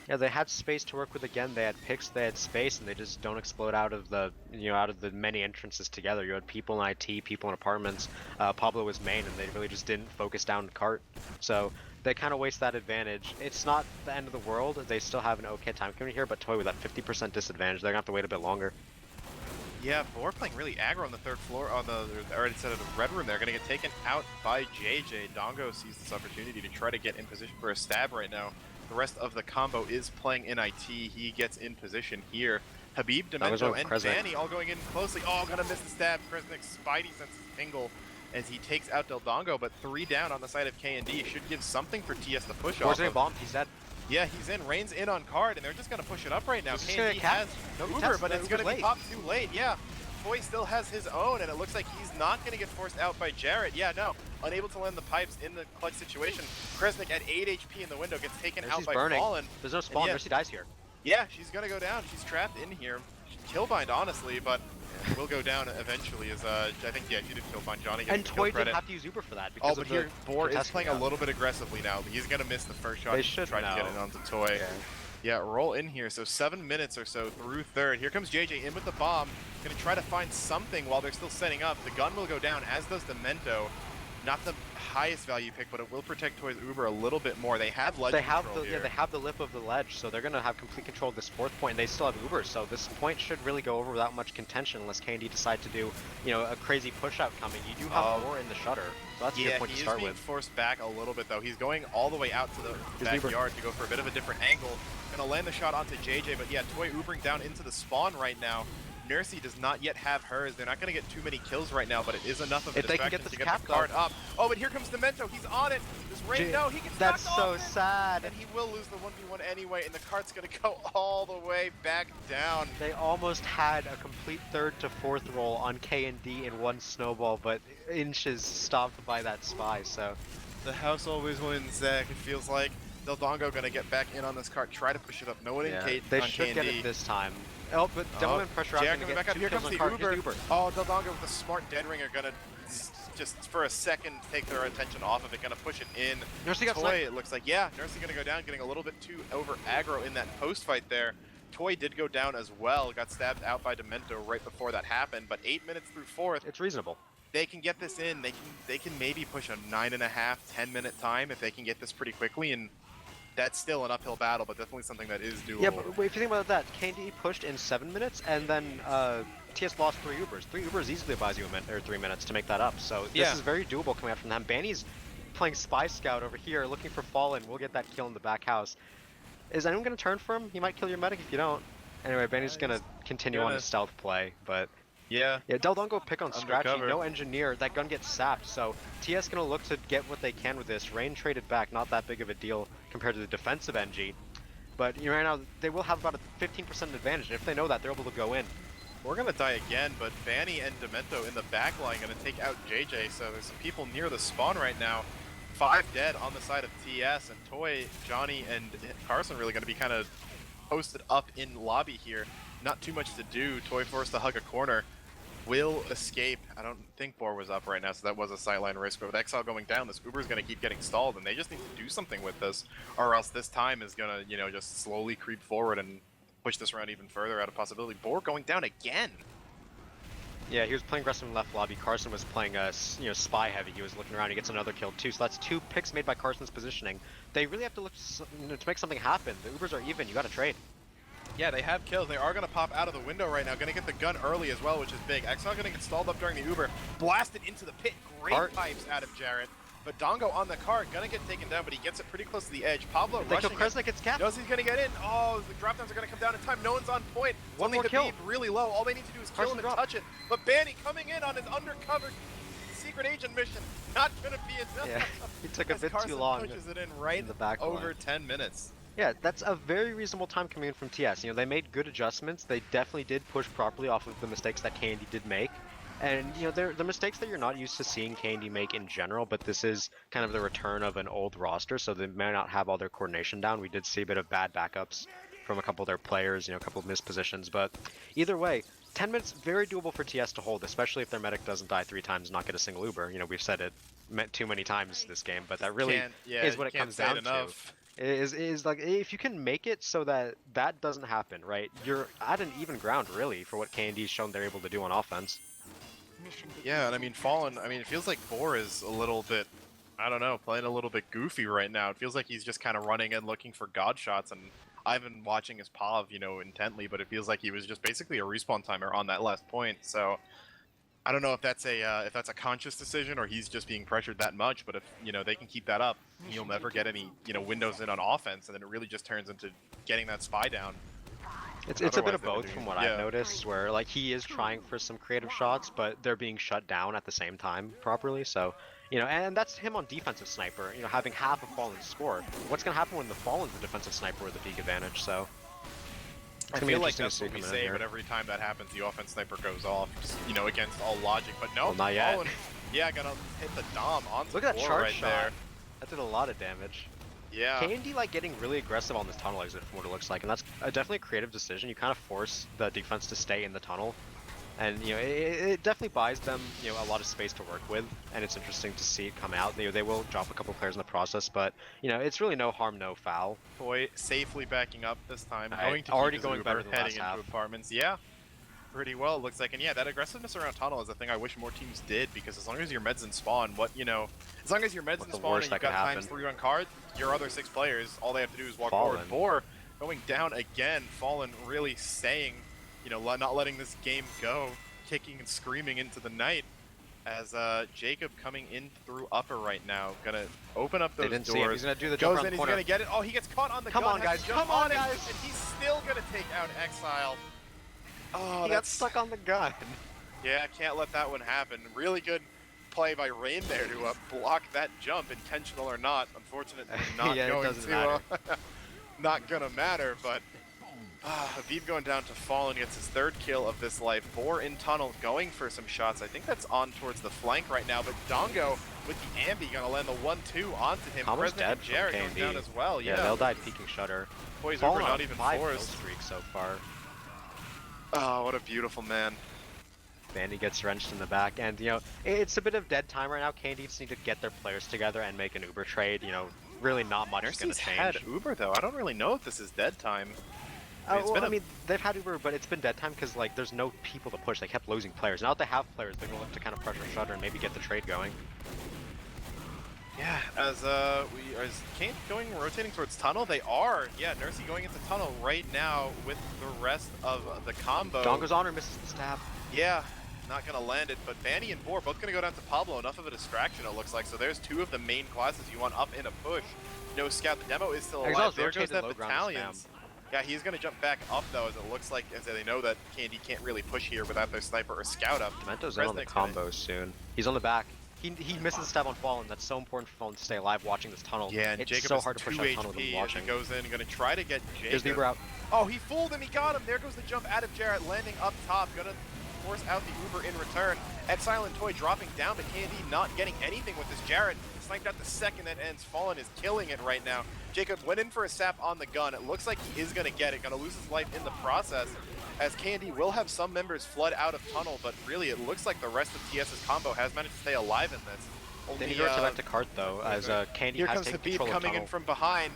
Yeah, they had space to work with again. They had picks, they had space, and they just don't explode out of the, out of the many entrances together. You had people in IT, people in apartments. Pablo was main, and they really just didn't focus down cart. So they kind of waste that advantage. It's not the end of the world. They still have an okay time coming here, but Toy with that 50% disadvantage, they're gonna have to wait a bit longer.
Yeah, Boar playing really aggro on the 3rd floor, or instead of the red room. They're gonna get taken out by JJ. Dongo sees this opportunity to try to get in position for a stab right now. The rest of the combo is playing in IT. He gets in position here. Habib, Demento, and Banny all going in closely. Oh, gonna miss the stab. Kresnik's Spidey senses tingle as he takes out Del Dongo, but 3 down on the side of KND. Should give something for TS to push off of.
Bomb, he's dead.
Yeah, he's in. Rain's in on card, and they're just gonna push it up right now. KND has no Uber, but it's gonna be popped too late. Yeah. Toy still has his own, and it looks like he's not going to get forced out by Jarrett. Yeah, no. Unable to land the pipes in the clutch situation. Kresnik at 8 HP in the window gets taken out by Fallen.
There's no spawn. Nursey dies here.
Yeah, she's going to go down. She's trapped in here. Killbind, honestly, but will go down eventually. As I think, yeah, she did killbind Johnny.
And Toy didn't have to use Uber for that. Because
here, Boar is playing a little bit aggressively now. He's going to miss the first shot.
They should
try to get it onto Toy.
Yeah.
Yeah, roll in here. So 7 minutes or so through third. Here comes JJ in with the bomb. Gonna try to find something while they're still setting up. The gun will go down, as does Demento. Not the highest value pick, but it will protect Toy's Uber a little bit more. They have ledge control here.
Yeah, they have the lip of the ledge, so they're gonna have complete control of this fourth point, and they still have Uber, so this point should really go over without much contention unless KND decide to do, you know, a crazy push out coming. You do have more in the shutter, so that's a good point to start
he is being forced back a little bit though. He's going all the way out to the backyard to go for a bit of a different angle. Gonna land the shot onto JJ, but yeah, Toy Ubering down into the spawn right now. Nursey does not yet have hers. They're not going to get too many kills right now, but it is enough of a distraction to get the card up. Oh, but here comes Demento. He's on it. Does Rain know? He gets knocked off.
That's so sad.
And he will lose the 1v1 anyway, and the card's going to go all the way back down.
They almost had a complete third to fourth roll on KND in one snowball, but inches stopped by that spy, so.
The house always wins, Zach. It feels like Deldongo going to get back in on this card, try to push it up. No one in Kate.
They should get it this time. Oh, but Devil and Pressure out
coming back up. Here comes the Uber. Oh, Deldongo with a smart dead ringer gonna just for a second take their attention off of it, gonna push it in.
Nursey got
Toy, it looks like, yeah, Nursey gonna go down, getting a little bit too over aggro in that post fight there. Toy did go down as well, got stabbed out by Demento right before that happened, but 8 minutes through fourth.
It's reasonable.
They can get this in. They can maybe push a 9.5, 10-minute time if they can get this pretty quickly, and that's still an uphill battle, but definitely something that is doable.
Yeah, but if you think about that, KND pushed in 7 minutes, and then TS lost 3 Ubers. 3 Ubers easily buys you a minute or 3 minutes to make that up. So this is very doable coming out from them. Banny's playing Spy Scout over here, looking for Fallen. We'll get that kill in the back house. Is anyone going to turn for him? He might kill your medic if you don't. Anyway, Banny's going to continue on his stealth play, but... Yeah, Deldongo pick on Scratchy, no engineer, that gun gets sapped, so TS gonna look to get what they can with this. Rain traded back, not that big of a deal compared to the defensive NG. But you know, right now, they will have about a 15% advantage, and if they know that, they're able to go in.
We're gonna die again, but Banny and Demento in the back line gonna take out JJ, so there's some people near the spawn right now. 5 dead on the side of TS, and Toy, Johnny, and Carson really gonna be kind of posted up in lobby here. Not too much to do. Toy forced to hug a corner. Will escape. I don't think Boar was up right now, so that was a sideline risk. But with Exile going down, this Uber is going to keep getting stalled, and they just need to do something with this, or else this time is going to, you know, just slowly creep forward and push this round even further out of possibility. Boar going down again.
Yeah, he was playing aggressive in left lobby. Carson was playing, you know, spy heavy. He was looking around. He gets another kill too. So that's 2 picks made by Carson's positioning. They really have to look to make something happen. The Ubers are even. You got to trade.
Yeah, they have kills. They are going to pop out of the window right now. Going to get the gun early as well, which is big. Exile going to get stalled up during the Uber. Blasted into the pit. Great pipes out of Jarrett. But Dongo on the cart. Going to get taken down, but he gets it pretty close to the edge. Pablo rushing.
Kresnik gets capped.
Knows he's going to get in. Oh, the drop downs are going to come down in time. No one's on point.
One more kill.
Really low. All they need to do is kill him and touch it. But Banny coming in on his undercover secret agent mission. Not going to be enough.
Yeah, he took a bit too long.
Pushes it in right in the back over 10 minutes.
Yeah, that's a very reasonable time coming in from TS. You know, they made good adjustments. They definitely did push properly off of the mistakes that KND did make. And, you know, they're the mistakes that you're not used to seeing KND make in general, but this is kind of the return of an old roster, so they may not have all their coordination down. We did see a bit of bad backups from a couple of their players, you know, a couple of missed positions, but either way, 10 minutes, very doable for TS to hold, especially if their medic doesn't die 3 times and not get a single Uber. You know, we've said it too many times this game, but that really is what it comes down to. Is like, if you can make it so that that doesn't happen, right? You're at an even ground, really, for what KND's shown they're able to do on offense.
Yeah, and I mean, Fallen, I mean, it feels like Boar is a little bit, I don't know, playing a little bit goofy right now. It feels like he's just kind of running and looking for god shots, and I've been watching his POV, you know, intently, but it feels like he was just basically a respawn timer on that last point, so I don't know if that's a conscious decision or he's just being pressured that much, but if, you know, they can keep that up, you'll never get any, you know, windows in on offense, and then it really just turns into getting that spy down.
It's a bit of both from what I've noticed, where like he is trying for some creative shots, but they're being shut down at the same time properly. So, you know, and that's him on defensive sniper, you know, having half of Fallen's score. What's going to happen when the Fallen's the defensive sniper with the peak advantage? So
I feel like that's what we say, but every time that happens, the offense sniper goes off, just, you know, against all logic. But no,
not yet.
Fallen, yeah, gonna hit the Dom onto
Look at that charge
right
shot.
There.
That did a lot of damage.
Yeah.
KND like getting really aggressive on this tunnel exit from what it looks like, and that's definitely a creative decision. You kind of force the defense to stay in the tunnel. And it definitely buys them a lot of space to work with, and it's interesting to see it come out. They will drop a couple players in the process, but it's really no harm, no foul.
Toy safely backing up this time,
All right,
going to
already
keep his
going better
Uber,
than
heading
last half.
into apartments. Yeah, pretty well it looks like. And yeah, that aggressiveness around tunnel is a thing I wish more teams did, because as long as your meds in spawn, as long as your meds in spawn and you've got ×3 on card, your other 6 players, all they have to do is walk forward. Boar going down again, Fallen really staying, not letting this game go, kicking and screaming into the night. As Jacob coming in through upper right now, gonna open up those doors.
See him. He's gonna do the jump around the corner.
He's gonna get it. Oh, he gets caught on the gun.
Come on, guys! Come on, guys!
And he's still gonna take out Exile. Oh,
he got stuck on the gun.
Yeah, can't let that one happen. Really good play by Rain there to block that jump, intentional or not. Unfortunately, not
yeah,
going
it doesn't
to
matter.
not gonna matter, but. Habib going down to Fallen, gets his 3rd kill of this life. Boar in tunnel going for some shots. I think that's on towards the flank right now, but Dongo with the ambi gonna land the 1-2 onto him.
Almost dead
and Jared
from
goes
KND.
down as well. Yeah,
they'll die peeking shutter.
Boys Uber not even
5 kill
forced.
streak so far.
Oh, what a beautiful man.
Bandy gets wrenched in the back, and it's a bit of dead time right now. KND just need to get their players together and make an Uber trade. Really not much is going to change.
Had Uber though. I don't really know if this is dead time.
I mean, they've had Uber, but it's been dead time because there's no people to push. They kept losing players. Now that they have players, they're going to look to kind of pressure Shutter and maybe get the trade going.
Yeah, as Kane rotating towards tunnel, they are. Yeah, Nursey going into tunnel right now with the rest of the combo.
Dongo's on or misses the stab.
Yeah, not gonna land it, but Banny and Boar both gonna go down to Pablo. Enough of a distraction, it looks like. So there's 2 of the main classes you want up in a push. No scout. The demo is still alive. There goes that Battalions. Yeah, he's gonna jump back up though, as it looks like, as they know that KND can't really push here without their sniper or scout up.
Demento's in on the combo soon. He's on the back. He misses the stab on Fallen. That's so important for Fallen to stay alive watching this tunnel.
Yeah, and
it's
Jacob
so hard to push
that
tunnel with him watching.
He goes in, gonna try to get Jacob.
Here's the Uber out.
Oh, he fooled him. He got him. There goes the jump out of Jarrett, landing up top. Gonna force out the Uber in return. Exile and Toy dropping down, but KND not getting anything with this. Jarrett sniped out the second that ends. Fallen is killing it right now. Jacob went in for a sap on the gun. It looks like he is gonna get it. Gonna lose his life in the process, as KND will have some members flood out of tunnel, but really it looks like the rest of TS's combo has managed to stay alive in this.
They need to rotate back to cart though, as KND
here
has
comes
taken
Habib
control of
coming
tunnel.
in from behind.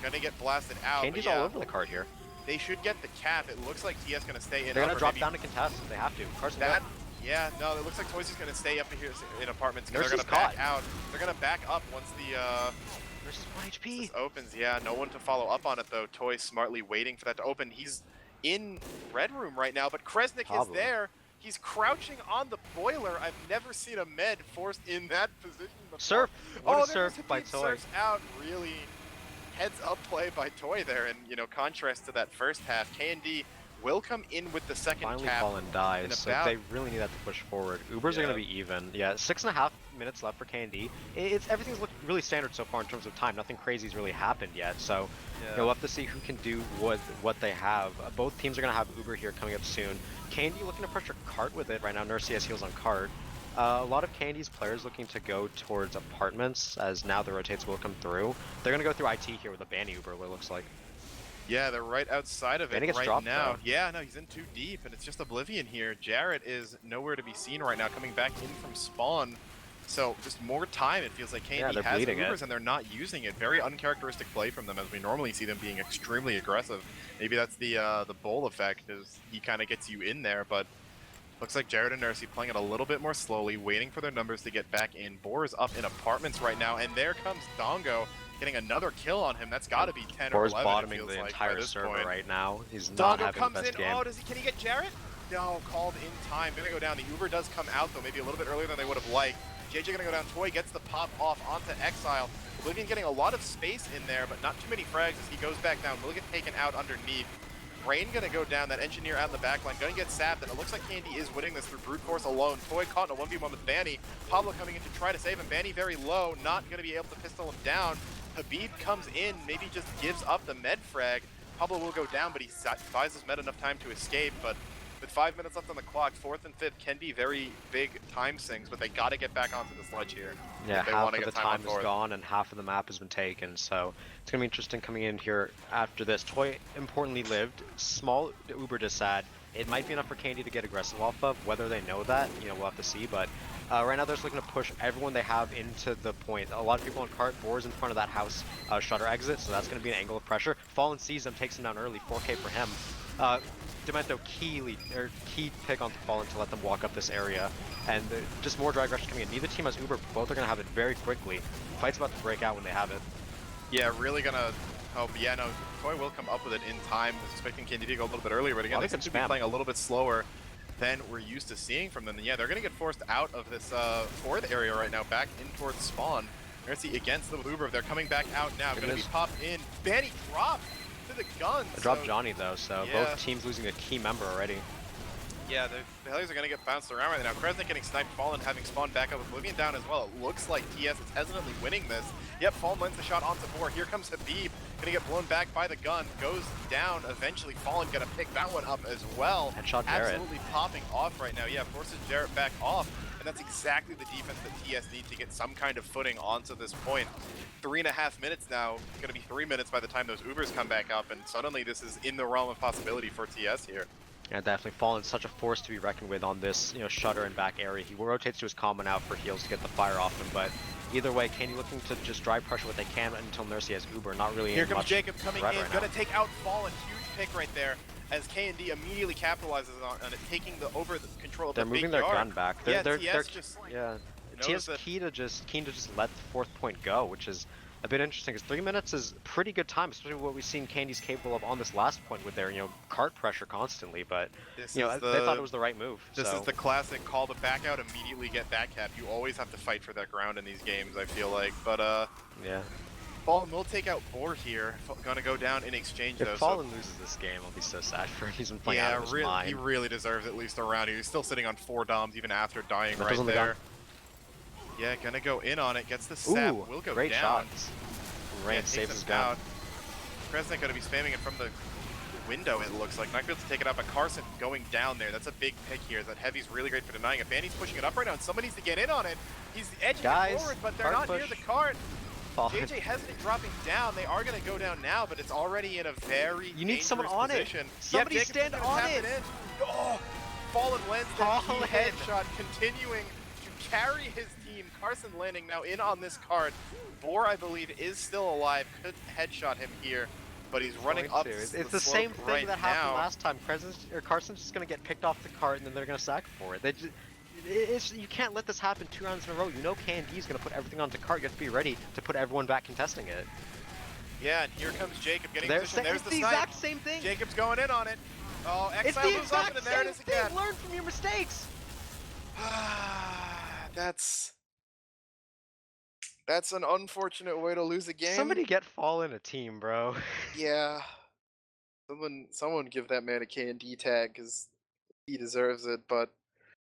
Gonna get blasted out.
KND's all over the cart here.
They should get the cap. It looks like TS gonna stay in.
They're gonna drop down to contest if they have to. Cart's
that. Yeah, no, it looks like Toys is gonna stay up here in apartments because
Nurse
they're gonna back out. They're gonna back up once the
Versus 1 HP.
this opens. Yeah, no one to follow up on it though. Toy smartly waiting for that to open. He's in red room right now, but Kresnik is there. He's crouching on the boiler. I've never seen a med forced in that position before.
Surf. What a surf by Toy.
Surfs out. Really heads up play by Toy there, and contrast to that first half. KND will come in with the second
Finally
cap.
Fallen dies, so they really need that to push forward. Ubers are going to be even. Yeah, 6.5 minutes left for KND. Everything's looked really standard so far in terms of time. Nothing crazy's really happened yet, so we'll have to see who can do what they have. Both teams are going to have Uber here coming up soon. KND looking to pressure Cart with it right now. Nursey has heals on Cart. A lot of KND's players looking to go towards apartments, as now the rotates will come through. They're going to go through IT here with a Banny Uber, what it looks like.
Yeah, they're right outside of it right
dropped,
now.
though.
Yeah, no, he's in too deep, and it's just Oblivion here. Jarrett is nowhere to be seen right now, coming back in from spawn. So just more time, it feels like KND has Ubers, and they're not using it. Very uncharacteristic play from them, as we normally see them being extremely aggressive. Maybe that's the Bull effect, is he kind of gets you in there, but looks like Jarrett and Nursey playing it a little bit more slowly, waiting for their numbers to get back in. Boar is up in apartments right now, and there comes Dongo, getting another kill on him. That's got to be 10 or 11.
Boar's bottoming the entire server right now. He's not having the best game.
Oh, can he get Jarrett? No, called in time. Gonna go down. The Uber does come out though, maybe a little bit earlier than they would have liked. JJ gonna go down. Toy gets the pop off onto Exile. Oblivion getting a lot of space in there, but not too many frags as he goes back down. Will get taken out underneath. Rain gonna go down, that engineer out in the back line, gonna get sapped, and it looks like KND is winning this through brute force alone. Toy caught in a 1v1 with Banny. Pablo coming in to try to save him. Banny very low, not gonna be able to pistol him down. Habib comes in, maybe just gives up the med frag. Pablo will go down, but he buys his med enough time to escape, but with 5 minutes left on the clock, 4th and 5th can be very big time sinks, but they gotta get back onto the sledge here.
Yeah, half of the time is gone and half of the map has been taken, so it's gonna be interesting coming in here after this. Toy importantly lived, small Uber to sad. it might be enough for KND to get aggressive off of. Whether they know that, we'll have to see. But right now they're just looking to push everyone they have into the point. A lot of people on cart. Boar's in front of that house shutter exit, so that's going to be an angle of pressure. Fallen sees him, takes him down early. 4K for him. Demento key pick on Fallen to let them walk up this area, and just more drag rushes coming in. Neither team has Uber. Both are going to have it very quickly. Fight's about to break out when they have it.
Yeah, really gonna hope. Yeah, no, Toy will come up with it in time. Was expecting KND to go a little bit earlier, but again, they seem to be playing a little bit slower than we're used to seeing from them. And yeah, they're gonna get forced out of this fourth area right now, back in towards spawn. We're gonna see against the Uber. They're coming back out now. Gonna be popped in. Banny dropped to the gun.
Dropped Johnny though, so yeah. Both teams losing a key member already.
Yeah, the Hellies are going to get bounced around right now. Kresnik getting sniped, Fallen having spawned back up, Oblivion down as well. It looks like TS is hesitantly winning this. Yep, Fallen lands the shot onto 4. Here comes Habib, going to get blown back by the gun, goes down. Eventually, Fallen going to pick that one up as well.
Headshot Jarrett.
Absolutely popping off right now. Yeah, forces Jarrett back off, and that's exactly the defense that TS need to get some kind of footing onto this point. 3.5 minutes now, going to be 3 minutes by the time those Ubers come back up, and suddenly this is in the realm of possibility for TS here.
Yeah, definitely. Fallen's such a force to be reckoned with on this, shutter and back area. He rotates to his common out for heals to get the fire off him, but either way, KND looking to just drive pressure what they can until Mercy has Uber, not really.
Here comes Jacob coming in, gonna take out Fallen. Huge pick right there, as KND immediately capitalizes on it, taking the control of the big yard.
They're moving their gun back. They're TS keen to just let the fourth point go, which is a bit interesting, because 3 minutes is pretty good time, especially what we've seen KND's capable of on this last point with their, cart pressure constantly, but, they thought it was the right move.
This is the classic call to back out, immediately get backcap. You always have to fight for that ground in these games, I feel like, but,
yeah.
Fallen will take out Boar here, gonna go down in exchange, though.
If Fallen loses this game, I'll be so sad for him. He's been playing out of his mind.
He really deserves at least a round here. He's still sitting on 4 doms even after dying right there. Yeah, gonna go in on it, gets the sap, will go
great
down.
Shots. Rain saves his gun.
Kresnik gonna be spamming it from the window, it looks like. Not good to take it out, but Carson going down there. That's a big pick here. That Heavy's really great for denying it. Banny's pushing it up right now, and somebody needs to get in on it. He's edging it forward, but they're not near the cart. JJ hesitant dropping down. They are gonna go down now, but it's already in a very
You need someone on
position.
it. Somebody stand on it.
Oh, Fallen lands that key headshot, continuing to carry his team. Carson landing now in on this card. Boar, I believe, is still alive. Could headshot him here, but he's running up.
It's the same thing that happened last time. Carson's just gonna get picked off the cart, and then they're gonna sack for it. You can't let this happen 2 rounds in a row. You know KND's gonna put everything onto cart. You have to be ready to put everyone back contesting it.
Yeah, and here comes Jacob getting position. There's the
exact same thing.
Jacob's going in on it. Oh, Exile moves up, and there it is again.
Learn from your mistakes.
That's an unfortunate way to lose a game.
Somebody get Fallen a team, bro.
Yeah. Someone give that man a KND tag, because he deserves it, but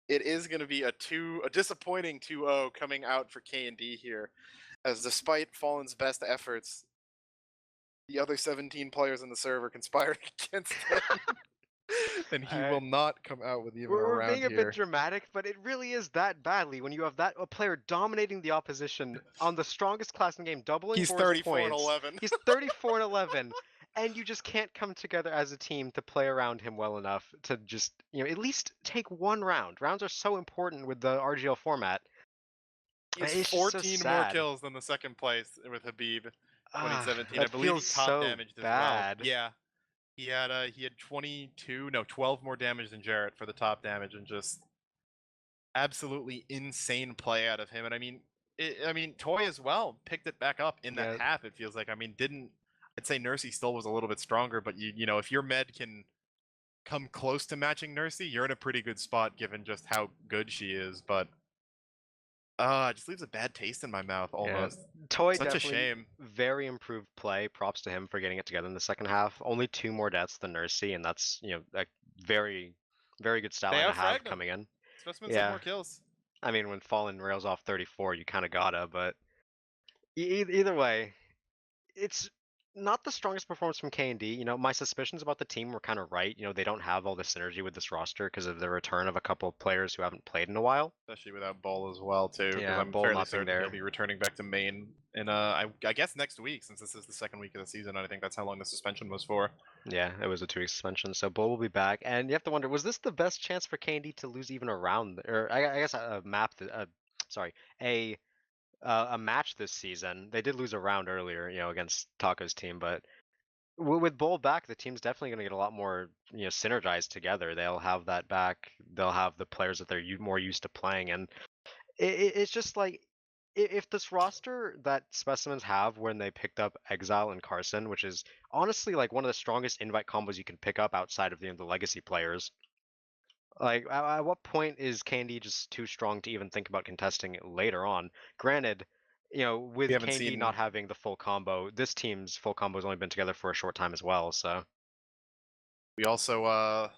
it is going to be a disappointing 2-0 coming out for KND here, as despite Fallen's best efforts, the other 17 players in the server conspired against him. And he will not come out with even a round here.
We're being a bit dramatic, but it really is that badly when you have a player dominating the opposition on the strongest class in the game, doubling
He's 34-11.
He's 34-11, and you just can't come together as a team to play around him well enough to just, at least take 1 round. Rounds are so important with the RGL format.
He has 14 more kills than the second place with Habib 2017. I believe he top damaged as well. Yeah. He had 12 more damage than Jarrett for the top damage, and just absolutely insane play out of him. And I mean, Toy as well picked it back up in that half. It feels like. I'd say Nursey still was a little bit stronger, but if your med can come close to matching Nursey, you're in a pretty good spot given just how good she is. But it just leaves a bad taste in my mouth almost.
Toy,
such a shame.
Very improved play. Props to him for getting it together in the second half. Only 2 more deaths than Nursey, and that's a very, very good style to have coming in.
Specimens have more kills.
I mean, when Fallen rails off 34, you kind of gotta. But either way, it's not the strongest performance from KND. You know, my suspicions about the team were kind of right. You know, they don't have all the synergy with this roster because of the return of a couple of players who haven't played in a while.
Especially without Bull as well, too, because
Yeah,
I'm
Bull
fairly
not being
certain he'll
there.
be returning back to main in, I guess next week, since this is the second week of the season, and I think that's how long the suspension was for.
Yeah, it was a 2-week suspension, so Bull will be back. And you have to wonder, was this the best chance for KND to lose even a round, or I guess a map, sorry, a match this season? They did lose a round earlier, you know, against Taco's team, but with Bull back, the team's definitely going to get a lot more, you know, synergized together. They'll have that back. They'll have the players that they're more used to playing, and it's just like if this roster that Specimens have when they picked up Exile and Carson, which is honestly like one of the strongest invite combos you can pick up outside of the legacy players. Like, at what point is KND just too strong to even think about contesting it later on? Granted, you know,
We
with
haven't
KND
seen
not having the full combo, this team's full combo has only been together for a short time as well. So
we also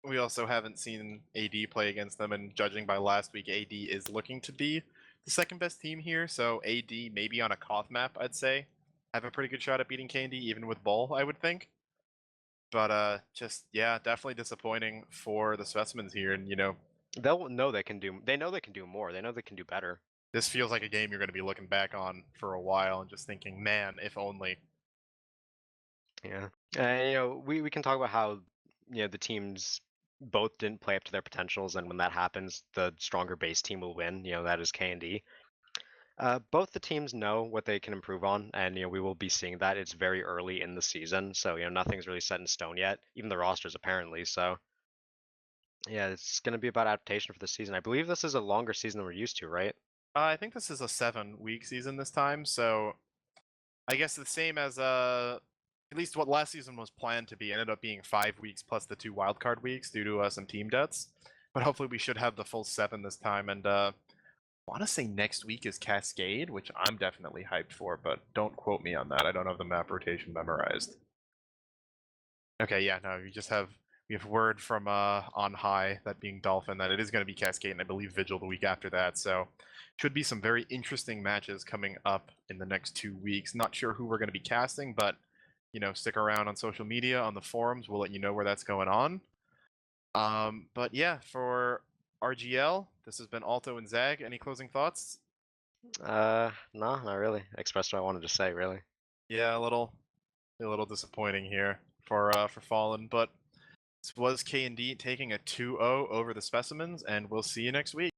haven't seen AD play against them, and judging by last week, AD is looking to be the second best team here. So AD maybe on a Koth map, I'd say, have a pretty good shot at beating Candy, even with Bull, I would think. But just yeah, definitely disappointing for the Specimens here, and
they'll know they can do. They know they can do more. They know they can do better.
this feels like a game you're going to be looking back on for a while and just thinking, man, if only.
Yeah, you know, we can talk about how you know the teams both didn't play up to their potentials, and when that happens, the stronger base team will win. You know, that is KND. Both the teams know what they can improve on, and you know we will be seeing that. It's very early in the season, so you know nothing's really set in stone yet. Even the rosters apparently. So yeah, it's going to be about adaptation for the season. I believe this is a longer season than we're used to, right?
I think this is a 7-week season this time, so I guess the same as at least what last season was planned to be ended up being 5 weeks plus the 2 wildcard weeks due to some team deaths. But hopefully we should have the full 7 this time. And I want to say next week is Cascade, which I'm definitely hyped for, but don't quote me on that. I don't have the map rotation memorized. Okay, yeah, no, we have word from on high, that being Dolphin, that it is going to be Cascade, and I believe Vigil the week after that. So should be some very interesting matches coming up in the next 2 weeks. Not sure who we're going to be casting, but stick around on social media, on the forums. We'll let you know where that's going on. But yeah, for RGL, this has been Alto and Zag. Any closing thoughts?
No, not really. Expressed what I wanted to say, really.
Yeah, a little disappointing here for Fallen, but this was KND taking a 2-0 over the Specimens, and we'll see you next week.